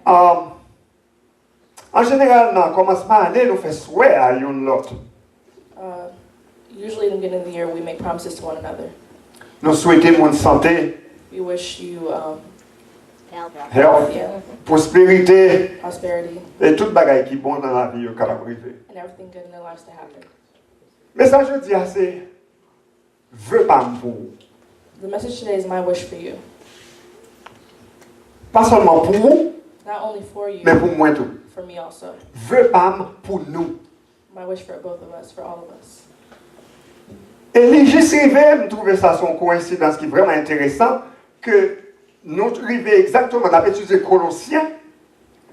En général, dans le commencement de l'année, nous faisons souhait à l'une l'autre. Usually in the beginning of the year, we make promises to one another. Nous souhaitons bonne santé, We wish you health, yeah, prospérité prosperity et toute bagaille qui est bonne dans la vie au capable d'arriver. and everything good in their lives to happen. Mais ça, je dis assez, veux pas me pour vous. The message today is my wish for you. Pas seulement pour vous, Not only for you, mais pour moi tout. for me also. Veux pas me pour nous. My wish for both of us, for all of us. Et les JCV, je trouvais ça son coïncidence qui est vraiment intéressant, que nous arrivons exactement, on a étudié Colossiens,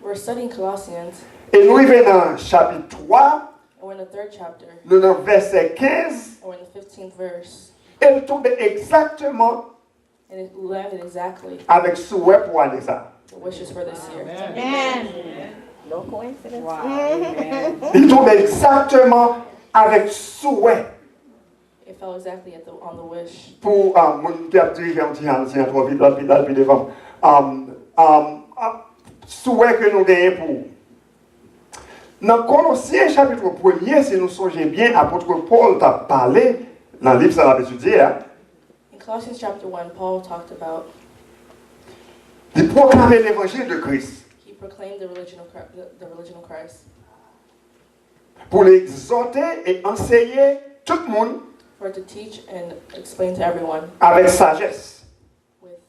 We're studying Colossians, et nous arrivons dans le chapitre 3, and we're in the 3rd chapter, nous dans le verset 15, and we're in the 15th verse, elle tombe exactement and it landed exactly avec souhait pour aller ça. the wishes for this year. Amen. No coincidence. Wow. Il tombe exactement avec souhait It fell exactly on the wish. pour mon père dirige un petit trop vite là puis devant. Souhait que nous gagnons pour. Dans Colossiens chapitre 1er, si nous songez bien, apôtre Paul t'a parlé dans le livre ça l'a étudié, hein, In Colossians chapter 1, Paul talked about, de proclamer l'évangile de Christ, he proclaimed the religion of Christ, pour l'exhorter et enseigner tout le monde for to teach and explain to everyone avec sagesse, with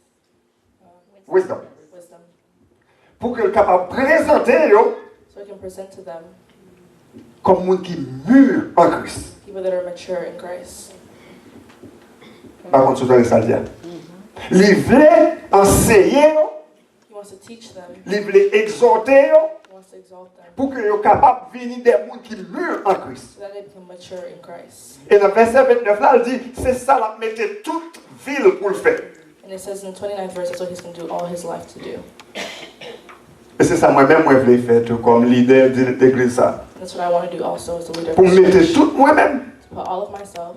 wisdom, wisdom, pour qu'il soit capable de présenter yo, so he can present to them comme monde qui mûr en Christ. people that are mature in Christ. Par contre, vous allez ça dire. Il voulait enseigner, He wants to teach them, il voulait exhorter he wants to exalt them, pour qu'ils soient capables de venir des gens qui mûrent en Christ. so that they become mature in Christ. Et dans le verset 29 là, il dit, c'est ça, la mettez toute ville pour le faire. And it says in the 29th verse, that's what he's going to do all his life to do. Et c'est ça moi-même, moi, je voulais faire tout comme leader de l'église. Ça. And that's what I want to do also as a leader of Pour this mettre church, tout moi-même, to put all of myself,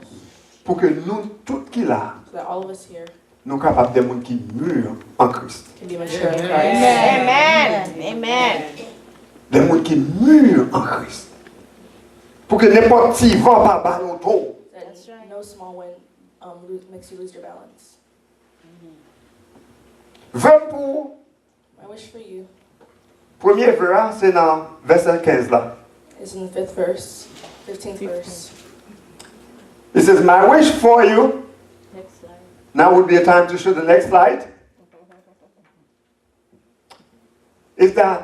pour que nous, tout qui là, so that all of us here nous sommes capables des gens qui mûrent en Christ. can be mature in Christ. Amen. Amen. Des gens qui mûrent en Christ. Pour que n'importe qui vent pas ballon trop. That That's right. no small wind makes you lose your balance. Vœu pour, My wish for you premier vœu, hein, c'est dans verset 15 là. is in the 5th verse, 15th verse. It says, my wish for you, Next slide. now would be a time to show the next slide, is that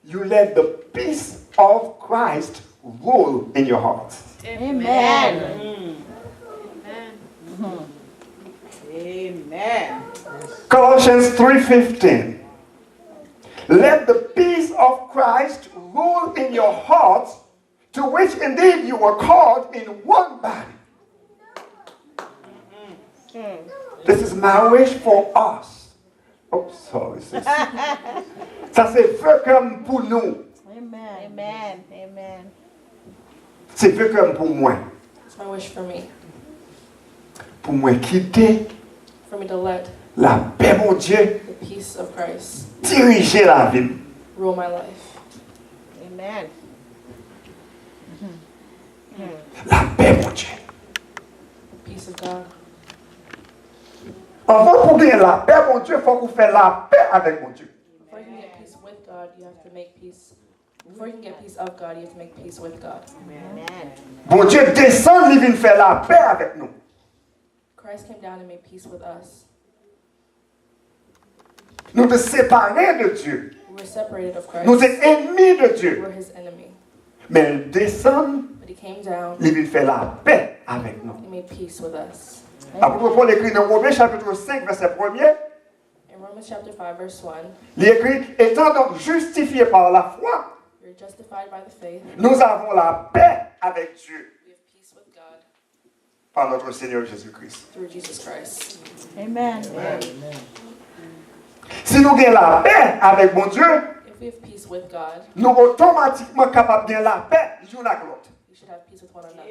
you let the peace of Christ rule in your heart. Amen. Amen. Colossians 3:15. Let the peace of Christ rule in your hearts, to which indeed you were called in one body. This is my wish for us. Oh, sorry. sis. Ça c'est vœu comme pour nous. Amen. Amen. Amen. C'est vœu comme pour moi. It's my wish for me. Pour moi quitter For me to let la paix, mon Dieu, the peace of Christ diriger la vie. rule my life. Amen. La paix, mon Dieu. The peace of God. Avant pour gagner la paix, mon Dieu, il faut que vous fassiez la paix avec mon Dieu. Before you can get peace with God, you have to make peace. Before you can get peace of God, you have to make peace with God. Amen. Mon Dieu descend, il vient faire la paix avec nous. Christ came down and made peace with us. Nous te séparés de Dieu. We were separated of Christ. Nous sommes ennemis de We Dieu. were his enemy. Mais il descend, But he came down il vient faire la paix avec nous. and made peace with us. Apôtre Paul écrit dans Romains chapitre 5, verset 1er, In Romans chapter 5, verse 1, il écrit, étant donc justifiés par la foi, you're justified by the faith. nous avons la paix avec Dieu We have peace with God par notre Seigneur Jésus-Christ. through Jesus Christ. Amen. Si nous avons la paix avec mon Dieu, If we have peace with God, nous automatiquement capables de gagner la paix l'un avec l'autre. we should have peace with one another.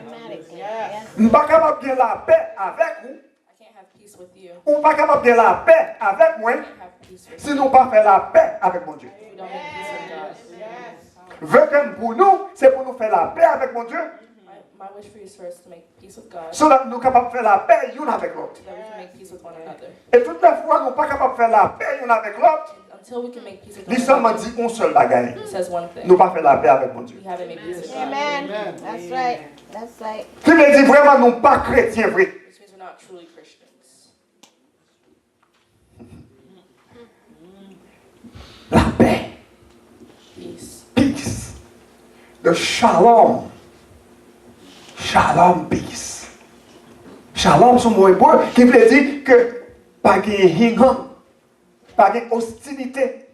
Automatically. Yes. Nous ne sommes pas capables de gagner la paix avec vous, I can't have peace with you. ou pas capable de gagner la paix avec moi, I can't have peace with si nous pas faire la paix avec mon Dieu. if we don't make peace with God. Vœu que pour nous, c'est pour nous faire la paix avec mon Dieu. My wish for you is for us to make peace with God, So that nous sommes capables de faire la paix l'une avec l'autre. so that we can make peace with one another. Et toutes les fois, nous ne sommes pas capables de faire la paix l'une avec l'autre. Until we can make peace with Il one seulement another, dit un seul bagaille. it says one thing. Nous ne pas faire la paix avec mon Dieu. We haven't made peace with God. Amen. That's right. That's right. Qui veut dire vraiment, nous ne sommes pas chrétiens vrais. Which means we're not truly Christians. La paix, Peace. peace, le shalom. Shalom, peace. Shalom, c'est un mot hébreu qui veut dire que pas de hingan, pas de hostilité,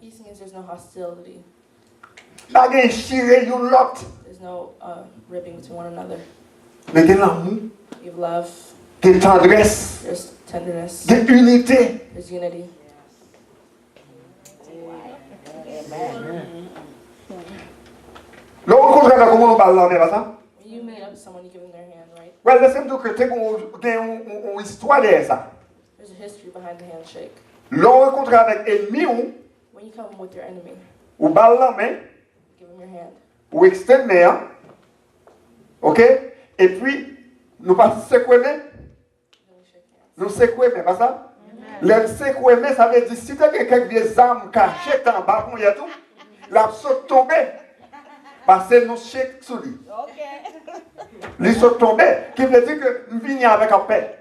Peace means there's no hostility. pas de chiré yon l'autre. There's no ripping between one another. Mais de l'amour, You have love. de tendresse, There's tenderness. de unité. There's unity. Le rencontre avec comment nous parlons, c'est pas ça? When you meet up with someone, you give them their hand, right? Ouais, laissez-moi dire que tu as une histoire derrière ça. There's a history behind the handshake. Le rencontre avec ennemi When you come with your enemy, ou parle la main, give them your hand. ou extend main, ok? Et puis, nous pas secouer main, Then we shake hands. nous secouer main, pas ça? Le secouer main, ça veut dire si tu as quelques vieilles âmes cachées en bas, il y a tout, la saute tomber. Parce que nous shake sur lui. Les saute tomber, qui veut dire que nous venons avec la paix.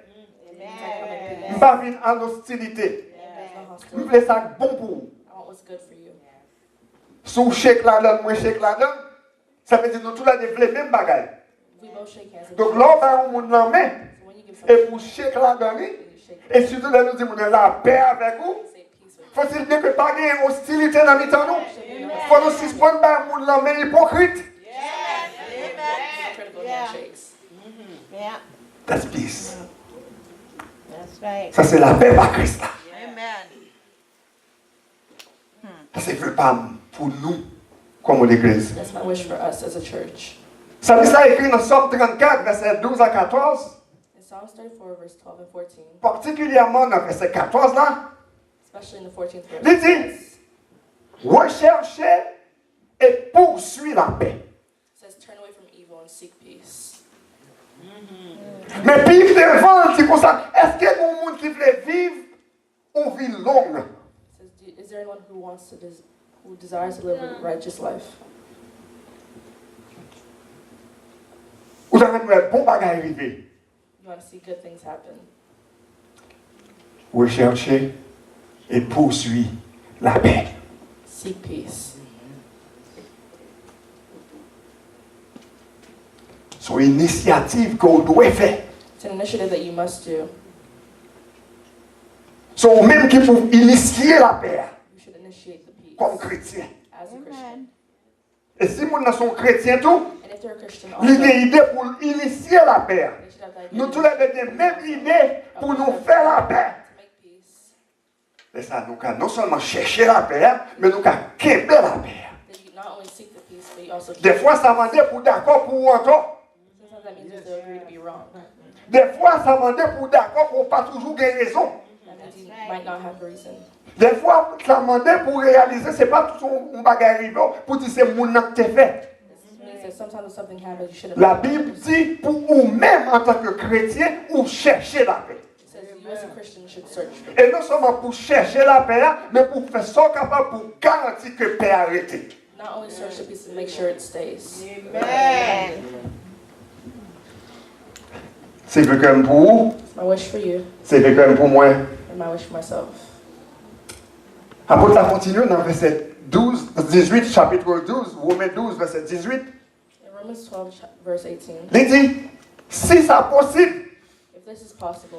Nous ne pas venir en hostilité. There's no Nous hostility. voulons ça bon pour vous. I want what's good for you. Si vous shake la donne, moi shake la donne, ça veut dire que nous tous là les mêmes bagailles. We both shake hands. Donc là, on va on la main, So when you give et someone pour shake la donne, you shake hands, et surtout là, nous disons, la paix avec vous. say peace with Faut-il dire que pas de hostilité dans le temps nous? you. Faut nous suspendre par mon la main hypocrite. Critical Yeah. handshakes. Yeah. That's peace. That's right. Ça c'est la paix par Christ là. Amen. Ça c'est pas pour nous, comme l'église. That's my wish for us as a church. Ça dit ça écrit dans Somme 34, verset 12 à 14, In Psalms 34, verse 12 and 14, particulièrement dans verset 14 là, especially in the 14th verse, Let's it see. says, recherchez et poursuivez la paix. it says, turn away from evil and seek peace. Mais vivre devant, c'est comme ça. Est-ce qu'il y a des gens qui veulent vivre une vie longue? It says, is there anyone who wants to who desires to live a righteous life? Vous avez un bon bagage arrivé. You want to see good things happen. Recherchez et poursuivez la paix. Seek peace. C'est une initiative qu'on doit faire. It's an initiative that you must do. C'est eux-mêmes qui peuvent initier la paix You should initiate the peace comme chrétien. as a Christian. Et si nous sont chrétiens tout, And if they're a Christian also, l'idée they idée pour initier la paix. should have the idea Nous tous les deux la même idée pour nous faire la paix. to make peace. Et ça, nous avons non seulement chercher la paix, mais nous avons québer la paix. That you not only seek the peace, but you also keep Des it. fois, ça m'a dit pour d'accord pour entendre. Sometimes that means you have to agree to be wrong. Des fois, ça m'a dit pour d'accord pour pas toujours gagner raison. That means you might not have a reason. Des fois, ça m'a dit pour réaliser, c'est pas tout un bagage arrivé pour dire c'est mon acte fait. This means that sometimes when something happens, you shouldn't. La Bible dit pour vous-même en tant que chrétien, vous cherchez la paix. It says you as a Christian should search for Et non seulement pour chercher la paix, mais pour faire ça capable pour garantir que la paix a arrêté. not only search the peace and make sure it stays. Amen. C'est vrai comme pour vous, It's my wish for you c'est vrai comme pour moi. and my wish for myself. Après, ça continue dans verset 12, 18, chapitre 12, Romains 12, verset 18. In Romans 12, verse 18, Il dit, si ça possible, if this is possible,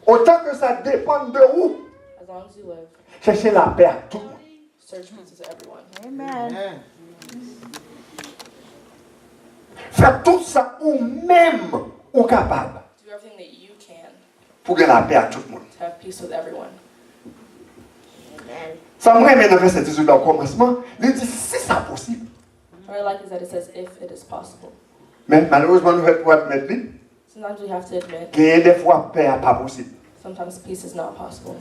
autant que ça dépend de vous, as long as you live, cherchez la paix à tout le monde. search peace to everyone. Amen. Faites tout ça ou même ou capable Do everything that you can pour gagner la paix à tout le monde. to have peace with everyone. Amen. Ça me remet dans verset 18 dans le commencement. Il dit, si ça possible. What I like is that it says if it is possible. Mais malheureusement, nous devons admettre Sometimes we have to admit qu'il y a des fois paix n'est pas possible. Sometimes peace is not possible.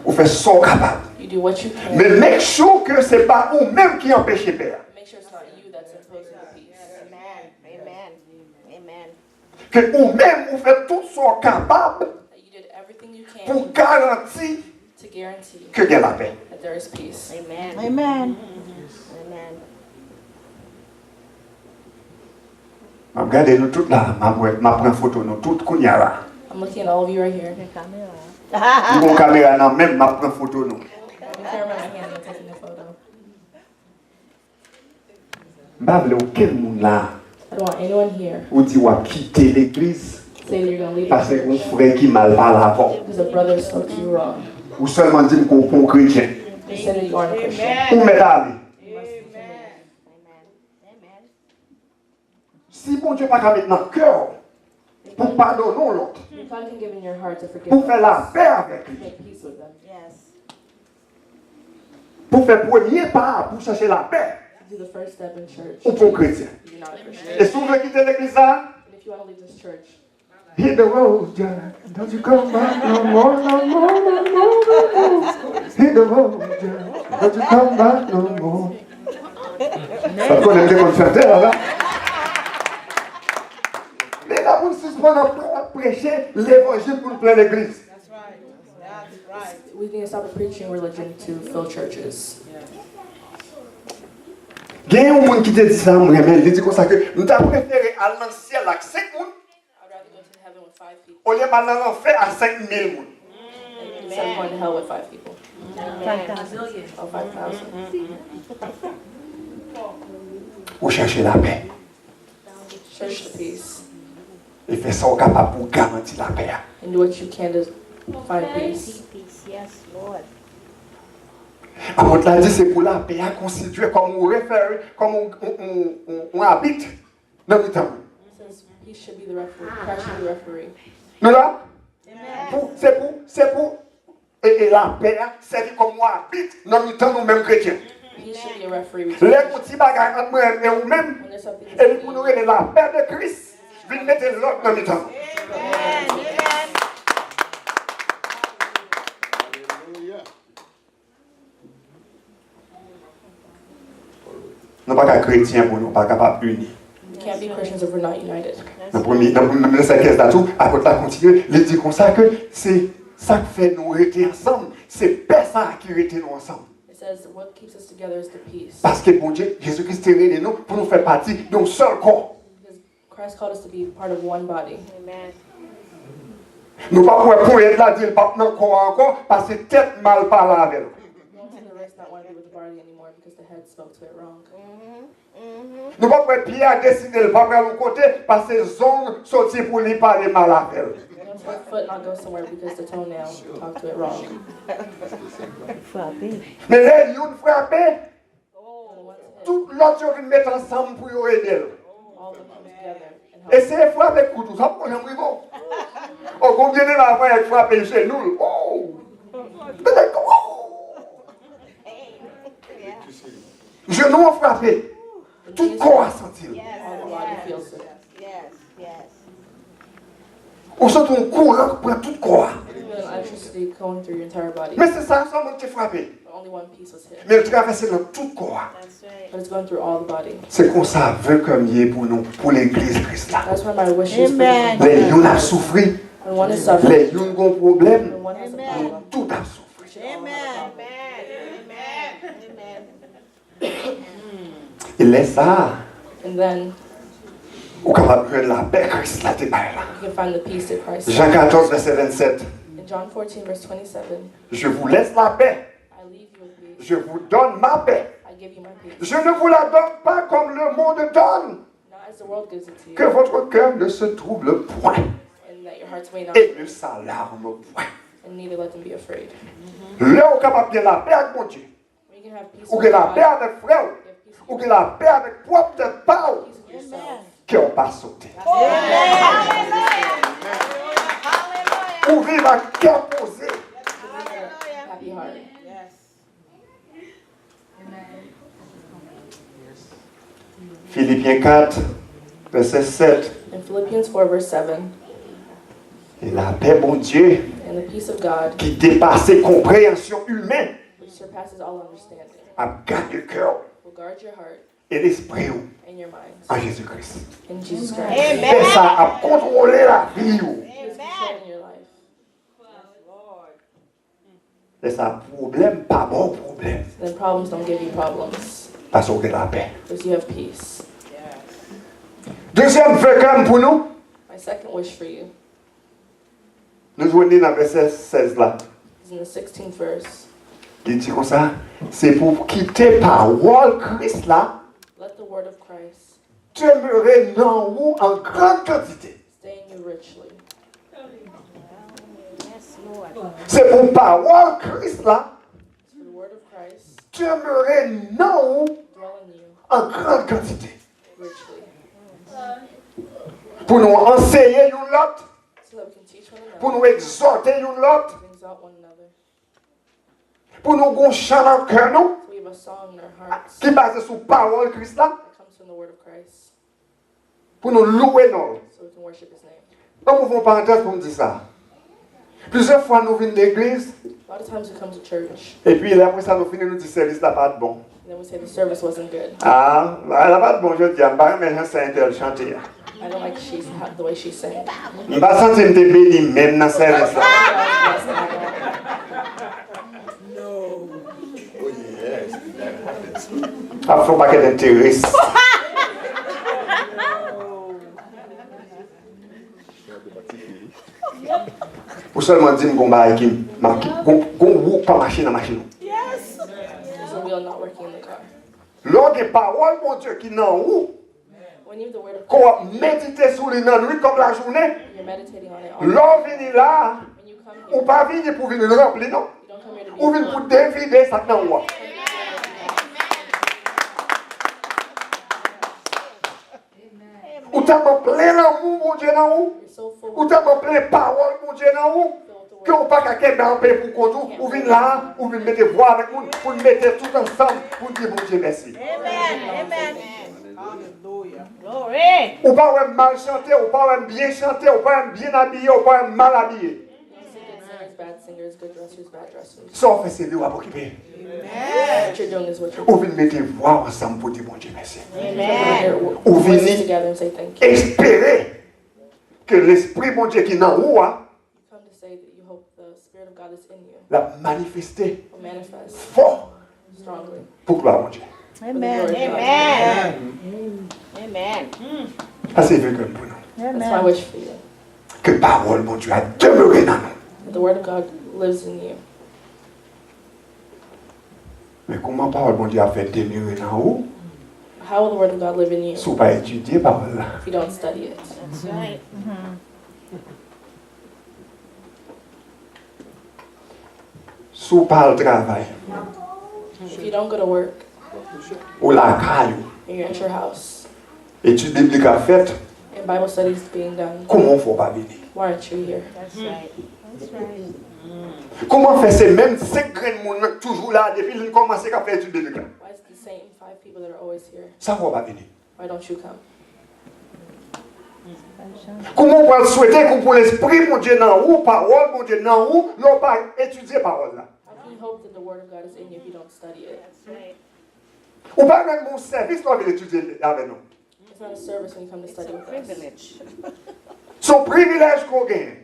Ou fait son capable. You do what you can. Mais make sure que c'est pas ou même qui empêche père. Make sure it's not you that's imposing the peace. Amen. Amen. Amen. Que ou même vous faites tout son capable That you did everything you can pour garantir to guarantee que il y a la paix. that there is peace. Amen. Amen. Amen. Je regarde nous toutes là, je prends photo nous toutes qu'on y a là. I'm looking at all of you right here. Mon caméra nan même je prends photo nous. The camera in my hand, I'm taking a photo. Je veux aucun monde là I don't want anyone here ou dit ou quitter l'église to say that you're going to leave parce the que un church frère qui mal parle avant. because a brother spoke to you wrong. Ou seulement dire qu'on est chrétien. You said that you aren't a Christian. Ou m'est allé. You must be committed. Amen. Si bon Dieu pas qu'à mettre dans le cœur pour pardonner l'autre, If God can give in your heart to forgive pour faire la paix avec lui, make peace with them, Yes. pour faire premier pas pour chercher la paix, do the first step in church. ou pour chrétien. You're not a Christian. Et si vous voulez quitter l'église là, And if you want to leave this church, hit the road, Jack. Don't you come back no more, no more, no more, no more. Hit the road, Jack. Don't you come back no more. Ça connaît des concerts là. Mais là, vous suspendez à prêcher l'évangile pour plein l'église. we need to stop preaching religion to fill churches. Il y a un monde qui te dit ça, il dit comme ça que nous avons préféré aller dans le ciel avec 5 personnes I'd rather go to heaven with 5 people au lieu d'aller dans l'enfer à 5 000 personnes. instead of going to hell with 5 people. Oh, 5,000. Pour chercher la paix. Search the peace Et faire ça capable pour garantir la paix. and do what you can to find peace. Peace. Yes, Lord. Apôtre l'a dit, c'est pour la paix à constituer comme on réfère, comme on habite dans le temps. It says peace should be the referee. Christ should be the referee. Nous là, c'est pour, et la paix, c'est comme on habite dans le temps nous-mêmes chrétiens. Peace should be a referee. Les petits bagages entre moi et vous-même, When there's something et pour nous donner la paix de Christ, venez mettre l'autre dans le temps. Nous ne sommes pas chrétiens pour nous, pas capables d'unir. we can't be Christians if we're not united. Dans le cinquième statut, après la continuer, il dit comme ça que c'est ça qui fait nous rester ensemble. C'est personne qui reste nous ensemble. It says what keeps us together is the peace. Parce que bon Dieu, Jésus-Christ est réuni nous pour nous faire partie d'un seul corps. Because Christ called us to be part of one body. Amen. Nous ne pouvons pas être là, dire pas dans le corps encore, parce que tête mal parle avec nous. We don't see the rest not want to be with the body anymore because the head spoke to it wrong. Nous ne pouvons pas Pierre décider de ne pas aller côté, parce que les ongles sortent pour lui parler mal avec elle. We don't see the foot not go somewhere because the toenail talked to it wrong. Mais les lions frappés, And once hit, tout l'autre vient mettre ensemble pour y aider. all of them come together and Et help. c'est frappé couteau, ça pour un bon. Oh, combien de la fois elle frappé chez nous? Oh! Peut-être oh! Genoux ont frappé. Tout corps a senti. All the body feels it. Yes. Yes. On sent un courant prend tout corps. You feel electricity going through your entire body. Mais c'est ça, seulement qui est frappé. But only one piece was hit. Mais le traverser dans tout corps. That's right. But it's going through all the body. C'est comme ça, veut comme il est pour nous, pour l'église Christ là. That's why my wish is for Amen. you. Les lions ont souffert, When one is suffering, les lions ont problème, when one has a Amen. problem, tout a souffert. we should all have a problem. Amen. Il laisse ça, And then ou capable de la paix Christ là, t'es là. you can find the peace that Christ. Jean 14, verset 27. In John 14, verse 27, Je vous laisse la paix, I leave you with peace. je vous donne ma paix. I give you my peace. Je ne vous la donne pas comme le monde donne. Not as the world gives it to Que you, votre cœur ne se trouble point and that your hearts may not, et ne s'alarme point. and neither let them be afraid. Là, on est capable de la paix avec mon Dieu. When you can have peace Ou with que la God, paix avec frère. you have peace Ou que la paix avec propre part with yourself. qui n'ont pas sauté. Ou vivre à cœur posé. Happy heart. Philippiens 4, verset 7. In Philippians 4, verse 7, Et la paix, mon Dieu, And the peace of God, qui dépasse compréhension humaine, which surpasses all understanding, a gardé le cœur will guard your heart et l'esprit and your minds en Jésus-Christ. in Jesus Christ. Et ça a contrôlé la vie. He is controlling your life. Et ça, problème, pas bon problème. Then problems don't give you problems Parce qu'on a la paix. because you have peace. Deuxième vœu pour nous, My second wish for you nous voyons dans le verset 16 là. is in the 16th verse. Il dit comme ça, c'est pour quitter parole Christ là, Let the word of Christ demeurer dans vous en grande quantité. stay in you richly. Yes, Lord. C'est pour parole Christ là, It's for the word of Christ demeurer dans vous dwell in you en grande quantité. richly, Pour nous enseigner une l'autre, so that we can teach one pour another nous exhorter une l'autre, and exalt one another. pour nous gon chant dans le cœur nous, So we have a song in our hearts qui est basé sur parole Christ là, that comes from the word of Christ, pour nous louer nous. so we can worship His name. On ouvre une parenthèse pour me dire ça. Plusieurs fois nous venons de l'église, A lot of times we come to church et puis après ça nous finissons nous dire service là pas de bon. and then we say the service wasn't good. Ah, elle n'a pas de bon, je dis, mais je sens qu'elle chante. I don't like the way she sang. Je ne vais pas sentir que je béni même dans le service là. Il ne faut pas qu'elle t'intéresse. Ou seulement dire que je ne pas marcher dans la machine. So we are not working in the car. L'ordre des paroles, mon Dieu, qui n'en où, When you have the word of qu'on Christ, va méditer sur les dans la nuit comme la journée, you're meditating on it all. l'homme vient là, When you come ou here, pas venir pour venir le remplir, non. you don't come here to be Ou venir pour dévider ça dans moi. Ou t'as plein l'amour, mon Dieu, dans où. You're so full Ou t'as plein paroles, mon Dieu, dans où. Que on pas qu'à quelqu'un en paix pour qu'on ou venir là, ou venir mettre voix avec nous, pour mettre tout ensemble, pour dire, mon Dieu, merci. Amen. Amen. Hallelujah. Glory. Ou pas mal chanter, ou pas bien chanter, ou pas bien habillé, ou pas mal habillé. singers, bad singers, good dressers, bad dressers. Ça, on fait c'est lui, on va occuper. What you're doing is what you're Ou venir mettre voix ensemble pour dire, mon Dieu, merci. Amen. Put Ou voices venir together and say thank you. espérer que l'Esprit, mon Dieu, qui est dans vous, hein, You come to say that you hope the Spirit of God is in you l'a manifesté will manifest fort strongly. pour gloire, mon Dieu. Amen. Amen. Amen. Amen. Ça, c'est vrai comme pour nous. That's my wish for you. Que parole, mon Dieu, a demeuré dans nous. That the Word of God lives in you. Mais comment parole, mon Dieu, a fait demeurer dans vous? How will the Word of God live in you Si vous pas étudier parole là. if you don't study it? That's right. Si vous pas le travail, If you don't go to work ou la caillou, and you're at your house étude biblique à fait, and Bible study is being done, comment on faut pas venir? why aren't you here? That's right. That's right. Comment faire ces mêmes 5 grains de monde toujours là depuis qu'ils ont commencé à faire étude biblique là? Why is it the same 5 people that are always here? Ça ne va pas venir. Why don't you come? Comment on peut souhaiter qu'on pour l'esprit, mon Dieu, dans vous, parole, mon Dieu, dans vous, non pas étudier parole là? How can you hope that the Word of God is in you if you don't study it? That's right. Ou pas même mon service, on va étudier avec nous. It's not a service when you come to It's a study with us. privilege. Son privilège qu'on gagne.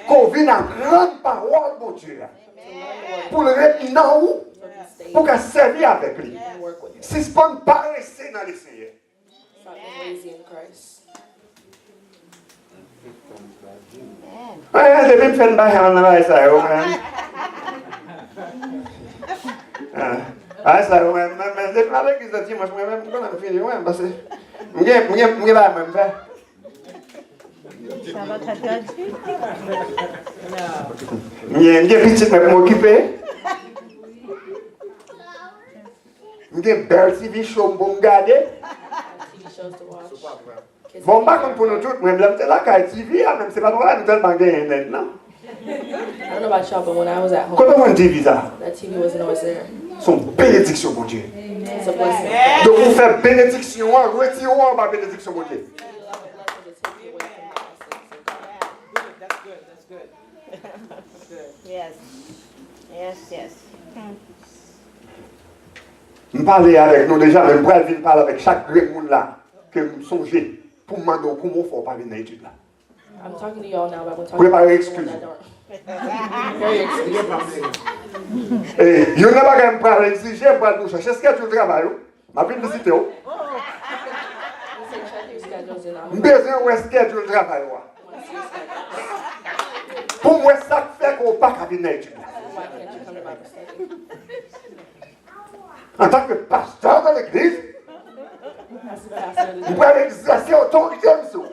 Qu'on vit dans la grande parole, mon Dieu, pour le mettre dans vous, So you can stay pour qu'elle servir avec lui. and work with him. Si ce n'est pas rester dans les Seigneurs. Stop being lazy in Christ. Amen. Je vais me faire une baille en avant, ça, ça, mais c'est pas l'église de dimanche, moi, même quand on finit, parce que je vais pas me faire. Ça va t'aider. Je vais petit peu m'occuper. Je vais belle TV show pour me regarder. TV shows to watch. Kids Bon, TV pas comme pour nous tous, moi, je vais là, quand TV, même c'est pas trop là, nous allons gagner net, non? I don't know about y'all, but when I was at home, Quand on TV, ça, that TV wasn't always there. c'est une bénédiction, mon Dieu. It's a blessing. Donc, vous faites bénédiction, retirez-vous en bas bénédiction, mon Dieu. You love it less to take you away from the blessings. Yes. Yes, yes. Je parle avec nous déjà, mais je vais parler avec chaque monde là que vous songez pour me demander comment il faut pas venir dans l'étude là. I'm talking to y'all now, but I'm talking Préparez to the excuse. ones that don't. Very excuses. Et il y en a pas qui me parle exiger, je vais chercher ce qu'il y a du travail. Je vais visiter. You say check your schedules and Je besoin de ce qu'il y a du travail. Pour moi, ça fait qu'on ne peut pas venir dans l'étude là. Why can't you come to Bible study? En tant que pasteur de l'église, As the pastor of the je church. vais exercer autorité en dessous.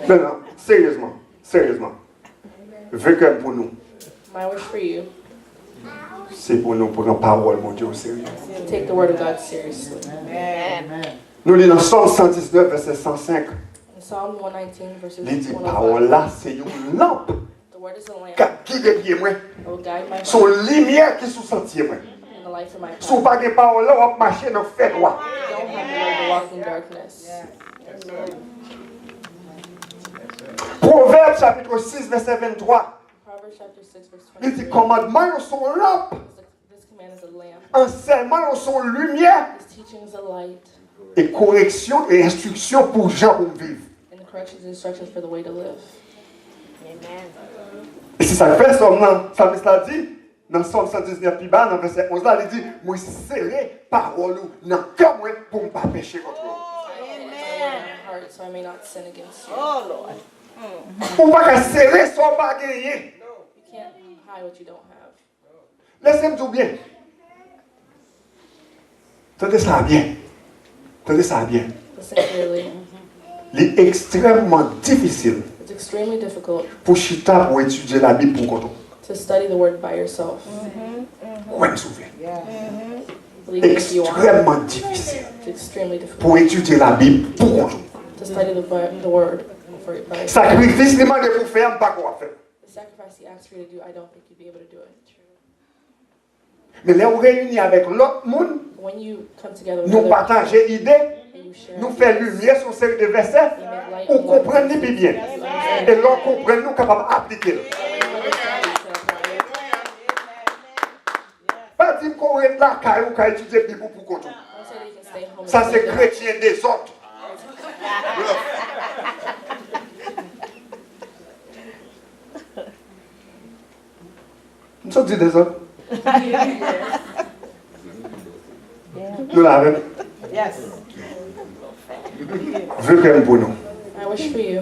Maintenant, sérieusement, vécu pour nous, My wish for you, c'est pour nous prendre la parole, mon Dieu, au sérieux. to take the word of God seriously. Nous lisons dans Psaume 119, verset 105. In Psalm 119, verses Il dit, 105, parole là, c'est une lampe the word is a lamp qui guide pied moi. that will guide my Son heart lumière qui sous sentier moi. and the light for my Si vous path. n'avez pas de parole là, on va marcher dans le fait droit. You don't have the word to walk in darkness. Proverbe chapitre 6, verset 23. Proverbs chapter 6, verse Il dit, 23. commandement sont lampe, This command is a lamp. enseignement sont lumière, This teaching is a light. et correction et instruction pour gens pour vivre. And the corrections and instructions for the way to live. Amen. Et c'est ça que fait Somme, ça l'a dit, dans Somme 119, plus bas, dans verset 11, là, il dit, moi serré parole dans le cœur moi, pour ne pas pécher contre vous. I hid my word in my heart so I may not sin against you. Oh, Lord. Pour ne pas serrer sans pas gagner. You can't hide what you don't have. Laissez-moi dire bien. Tenez ça bien. Tenez ça bien. Listen clearly. Il est extrêmement difficile It's extremely difficult pour Chita pour étudier la Bible pour contre. to study the word by yourself. Ouais, me souviens. Believe me if you want. Extrêmement difficile It's extremely difficult pour étudier la Bible pour contre. to study the word for it by yourself. Sacrifice demandé pour faire, pas quoi faire. The sacrifice he asks for you to do, I don't think you'd be able to do it. Mais là, on réunit avec l'autre monde, When you come together with nous other partager l'idée, and you share, nous faire lumière sur série de versets, you make light on on comprend les plus bien. Et l'on comprend, nous capables d'appliquer. Pas dire qu'on est là, car on étudier la Bible pour contre. Ça, c'est chrétien des autres. Nous sommes dit des autres. Nous l'avons. Yes. Vu que pour nous, I wish for you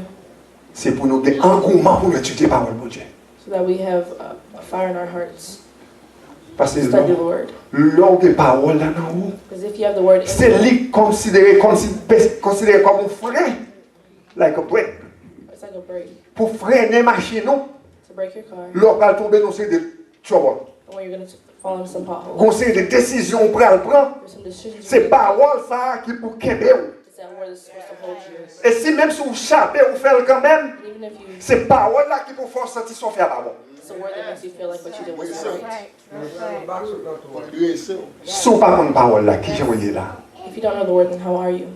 c'est pour nous un engouement pour étudier la parole de Dieu. so that we have a fire in our hearts Parce to study the que word. l'homme de parole là dans nous, Because if you have the word in c'est you, lui considéré comme un frein, like a break. it's like a brake Pour freiner machine, nous, to break your car. l'homme va tomber dans ces troubles. And when you're going to fall into some potholes, Conseil de décision pour le prendre, there's some decisions you c'est make. parole ça qui pour kembe. It's that word that's supposed to hold you. Et si même si vous chapez, vous faites quand même, And even if you, c'est parole là qui vous fait sentir son faire bon. it's a word that makes you feel like what you did was right. Si vous pas une parole là, qui j'aimerais là? If you don't know the word, then how are you?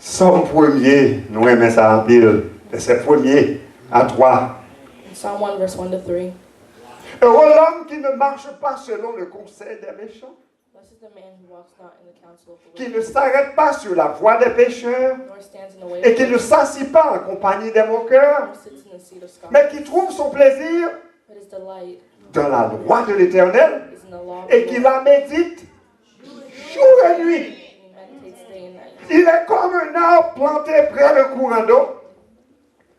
Somme premier, nous aimons ça en pile. Verset premier à 3. In Psalm 1, verse 1 to 3, Heureux l'homme qui ne marche pas selon le conseil des méchants, blessed is the man who walks not in the counsel of the qui wicked, ne s'arrête pas sur la voie des pécheurs, nor stands in the way et of qui ne sinners, s'assit pas en compagnie des moqueurs, nor sits in the seat of scoffers. mais qui trouve son plaisir But his delight dans la loi de l'Éternel, is in the law of et the qui Lord, la médite jour et nuit. and he meditates day and night. Il est comme un arbre planté près d'un courant d'eau,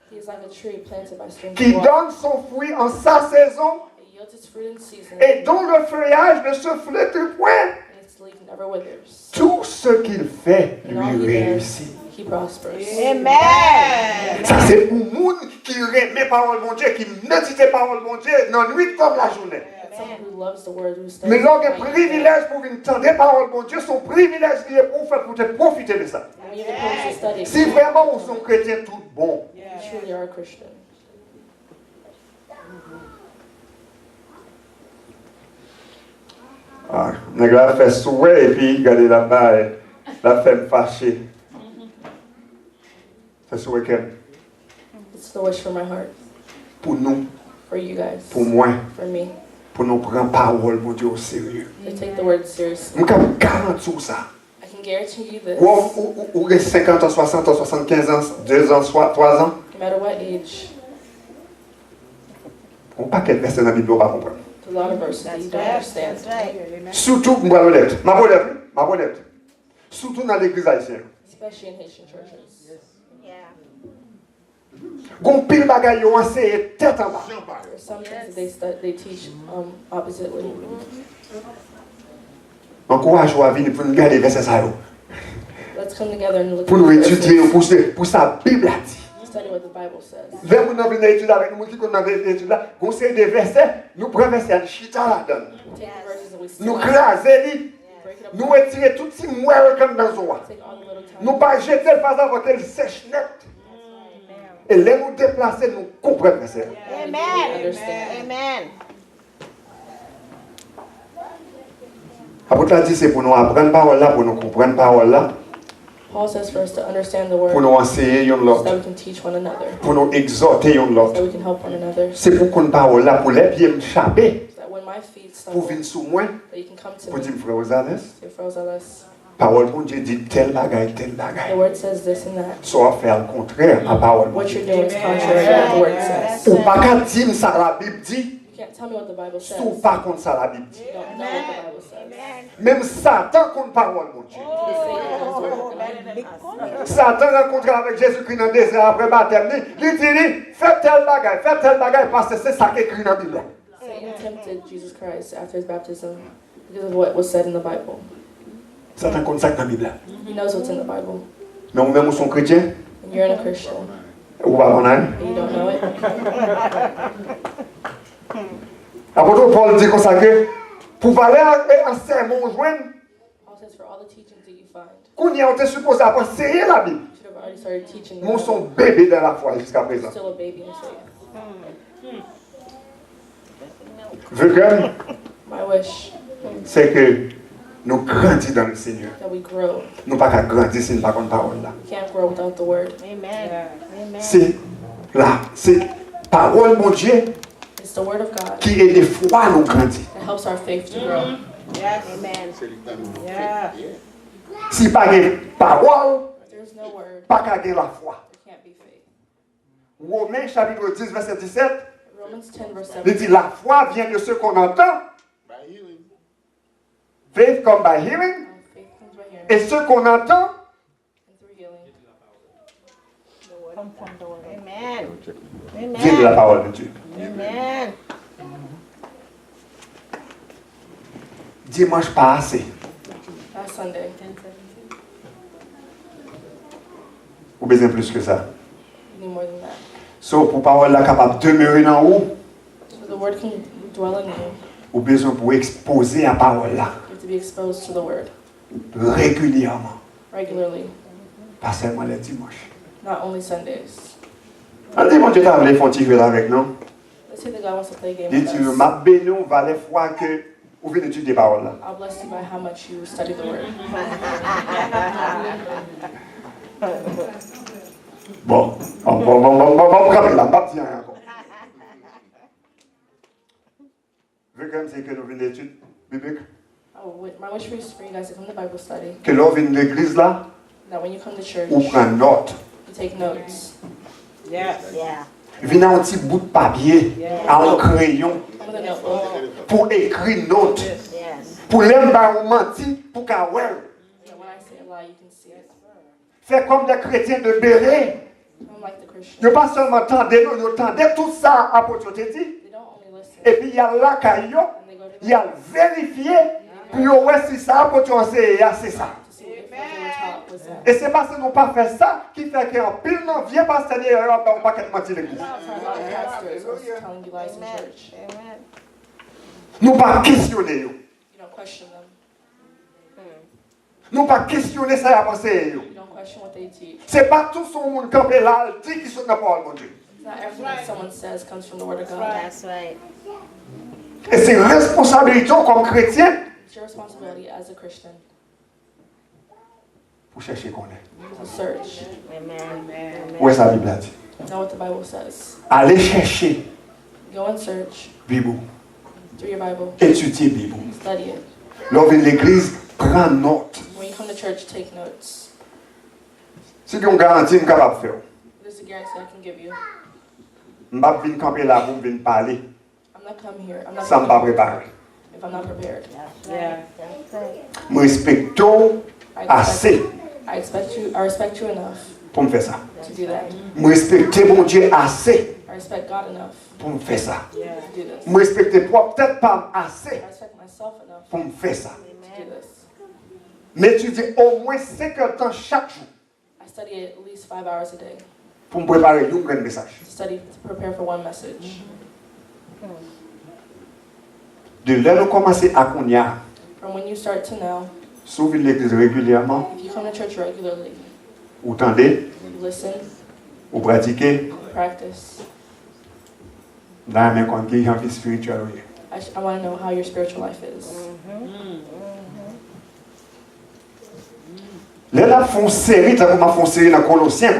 He is like a tree planted by streams qui of water. donne son fruit en sa saison, It yields its fruit in season, et dont le feuillage ne se flétrit point. and its leaf never withers. Tout ce qu'il fait In all lui he does, réussit. he prospers. Amen. Ça, c'est pour monde qui remet parole de mon Dieu, qui médite parole de mon Dieu, dans nuit comme la journée. It's someone who loves the word, who studies Mais l'homme the a Bible. privilège pour entendre parole de mon Dieu, son privilège qui est pour faire pour te profiter de ça. And when you have the privilege to study, Si vraiment on sont chrétiens tout bon, you truly are a Christian. on a fait souhait et puis regardez là-bas, La femme fâchée. C'est ce week-end. It's the wish for my heart, Pour nous, for you guys, pour moi, for me, pour nous prendre parole, mon Dieu, au sérieux. to take the word seriously. Nous pouvons garantir ça. I can guarantee you this, Ou 50 ans, 60 ans, 75 ans, 2 ans, 3 ans. no matter what age, On ne pas quel verset dans la Bible, on va comprendre. there's a lot of verses that you don't understand. That's right. Surtout, ma volette. Surtout dans l'église haïtienne. Especially in Haitian churches. Yeah. Gon pile bagay yo enseigné tête en bas. There are some things that they teach oppositely. Encourage-vous à venir pour nous garder verset ça yo. Let's come together and look Pour nous at the étudier, verses, pour sa Bible a dit. study what the Bible says. Vers nous venir étudier avec nous qui connaissent l'étude là, gon c'est des versets, nous prenons verset chita là-dedans. Take the verses and we Nous study, craser li, break it up, nous retirer tout petit mouère comme dans zoa. take all the little time. Nous pas jeter le pas avant qu'elle sèche net. Et là nous déplacer, nous comprenons verset. Amen. Understand. Amen. Apôtre l'a dit c'est pour nous apprendre parole là, pour nous comprendre parole là, Paul says for us to understand the pour word nous enseigner yon so l'autre, that we can teach one another, pour nous exhorter yon so l'autre. that we can help one another, C'est pour qu'on parole là, pour les pieds m'échapper, so that when my feet pour stumble, venir sous moi, that you can come to pour dire me. frère Ozales, Say, Frozalis, parole mon Dieu dit tel bagay. the word says this and that. Soit faire le contraire à parole mon What Dieu. you're doing is contrary to what the word says. Ou pas qu'à dire ça la Bible dit, You can't tell me what the Bible says. ou pas contre ça la Bible dit. You don't know what the Bible says. Même Satan contre parole mon Dieu. Satan rencontre avec Jésus-Christ dans le désert après baptême, il dit, fais tel bagay, parce que c'est ça qui est écrit dans la Bible. Satan tempted Jesus Christ after his baptism because of what was said in the Bible. Satan contre ça dans la Bible. He knows what's in the Bible. Mais nous-mêmes, nous sommes chrétiens, And you're a Christian, ou pas qu'on a. and you don't know it. Apôtre Paul dit comme ça que, pour aller en sermon joindre, Paul says for all the teachings that you find, qu'on y a été supposé apprendre, c'est la Bible. you should have already started teaching the Nous Bible. sommes bébés dans la foi jusqu'à You're présent. still a baby in faith. Veux que, My wish c'est que nous grandissons dans le Seigneur. that we grow. Nous pas qu'à grandir si nous pas contre parole là. We can't grow without the word. Amen. Amen. C'est là, c'est parole mon Dieu It's the word of God qui est des fois nous grandir. that helps our faith to grow. Yes. Amen. Yeah. Si pas de parole, If there's no word, pas qu'à gagner la foi. there can't be faith. Romains chapitre 10 verset 17, Romans 10 verse il 7. dit la foi vient de ce qu'on entend. Faith come by hearing. Faith comes by hearing Et ce qu'on entend and through healing. Amen. vient de la Amen. parole de Dieu. Amen. Dimanche pas assez. Last Sunday, Ou besoin plus que ça. you need more than that. So, pour parole là capable de demeurer dans vous, So the word can dwell in you. ou besoin pour exposer la parole là You have to be exposed to the word régulièrement. regularly, Pas seulement les dimanches. not only Sundays. On dit, mon Dieu, t'as voulu faire un petit jeu avec nous. Let's say that God wants to play a game Il with dit, us. ma béni, on va les fois que vous venez étudier la parole là. I'll bless you by how much you study the word. Bon, on va là, pas dire rien encore. Vu comme c'est que nous venons d'études bibliques, My wish for you guys to come to Bible study, que l'on vient de l'église là, that when you come to church, ou prend note. you take notes. Yes. Yeah. Venez un petit bout de papier, en crayon, Come with a notebook. pour écrire note. Yes. Pour l'aime pas mentir, pour qu'à ouais. So when I say a lie, you can see it. Fait comme des chrétiens de Béret. Come like the Christian. Ils ne pas seulement tendez, ils entendent tout ça à votre te dit. They don't only listen, Et puis il y a là caillou, and they go to il y a vérifié, puis ouais si ça pour tu enseigner, c'est ça. to see if what they were taught was that. Et c'est parce qu'ils n'ont pas fait ça qui fait qu'en pile non vient pas se dire on pas qu'être menti l'église. A lot of pastors are telling you lies in church. Amen. Nous pas questionner yo. You don't question them. Nous pas questionner ça à penser yo. You don't question what they teach. C'est pas tout son monde campé là dit qui sont dans la parole mon Dieu. It's not everything that someone says comes from the word of God. That's right. Et c'est responsabilité comme chrétien It's your responsibility as a Christian pour chercher qu'on est. To search. Amen. Où est sa Bible a dit? Know what the Bible says. Allez chercher Go and search. Bible. Through your Bible. Étudier Bible. Study it. Lorsque l'église prend note. When you come to church, take notes. Si vous garantie, je capable de faire. This is a guarantee I can give you. Je ne vais pas venir camper là pour venir parler I'm not coming here. I'm not sans me pas coming préparer. if I'm not prepared. Je respecte assez I respect you enough pour me faire ça. to do that. Je respecte mon Dieu assez I respect God enough pour me faire ça. to do this. Je respecte peut-être pas assez I respect myself enough pour me faire ça. to do this. Mais tu dis au moins 5 heures de temps chaque jour I study at least 5 hours a day pour me préparer un grand message. to prepare for one message. De là, nous commençons à connaître. From when you start to now, Si vous venez à l'église régulièrement, if you come to church regularly, vous tendez, you listen, vous pratiquez, you practice. là, même quand il y a une vie spirituelle. I want to know how your spiritual life is. Là, là, font série, ça commence à faire série dans Colossiens.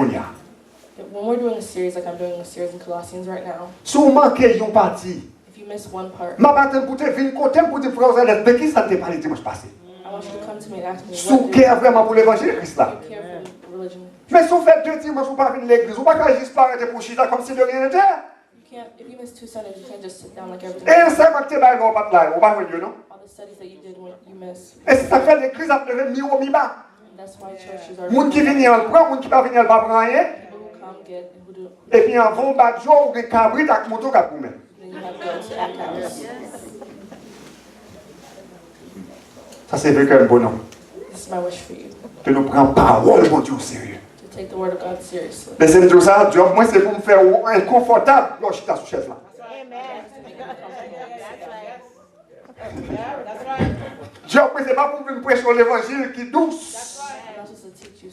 When we're doing a series like I'm doing a series in Colossians right now, Si vous manquez une partie, if you miss one part, ma bataille pour te venir côté pour te frère Zélet, de qui ça t'est parlé dimanche passé? I want you to come to me and ask me Si what vous do you care vraiment pour l'évangile de Christ là. care for religion. Mais si vous faites 2 dimanches, vous ne pouvez pas venir à l'église, vous ne pouvez pas juste parler pour chita comme si de rien n'était. You can't, if you miss 2 Sundays, you can't just sit down like everything. Et ça, quand tu es là, vous ne pouvez pas là, vous ne pouvez pas venir, non? All the studies that you did when you miss. Et si ça fait l'église, ça peut mi haut, mi bas. And that's why churches are Moun qui vient, elle prend, moun qui pas venir, elle va prendre rien. people who come get and who do. Et puis, en vont battre jour, ou des cabris, avec moto, qui a pour Then you have to go to that house. Ça, c'est vrai qu'un bon nom. This is my wish for you, Que nous prenions parole, mon Dieu, au sérieux. to take the word of God seriously. Mais c'est tout ça, job, moi, c'est pour me faire inconfortable lorsque je suis sur chaise là. Job, moi, c'est pas pour me prêcher l'évangile qui est douce. I'm not supposed to teach you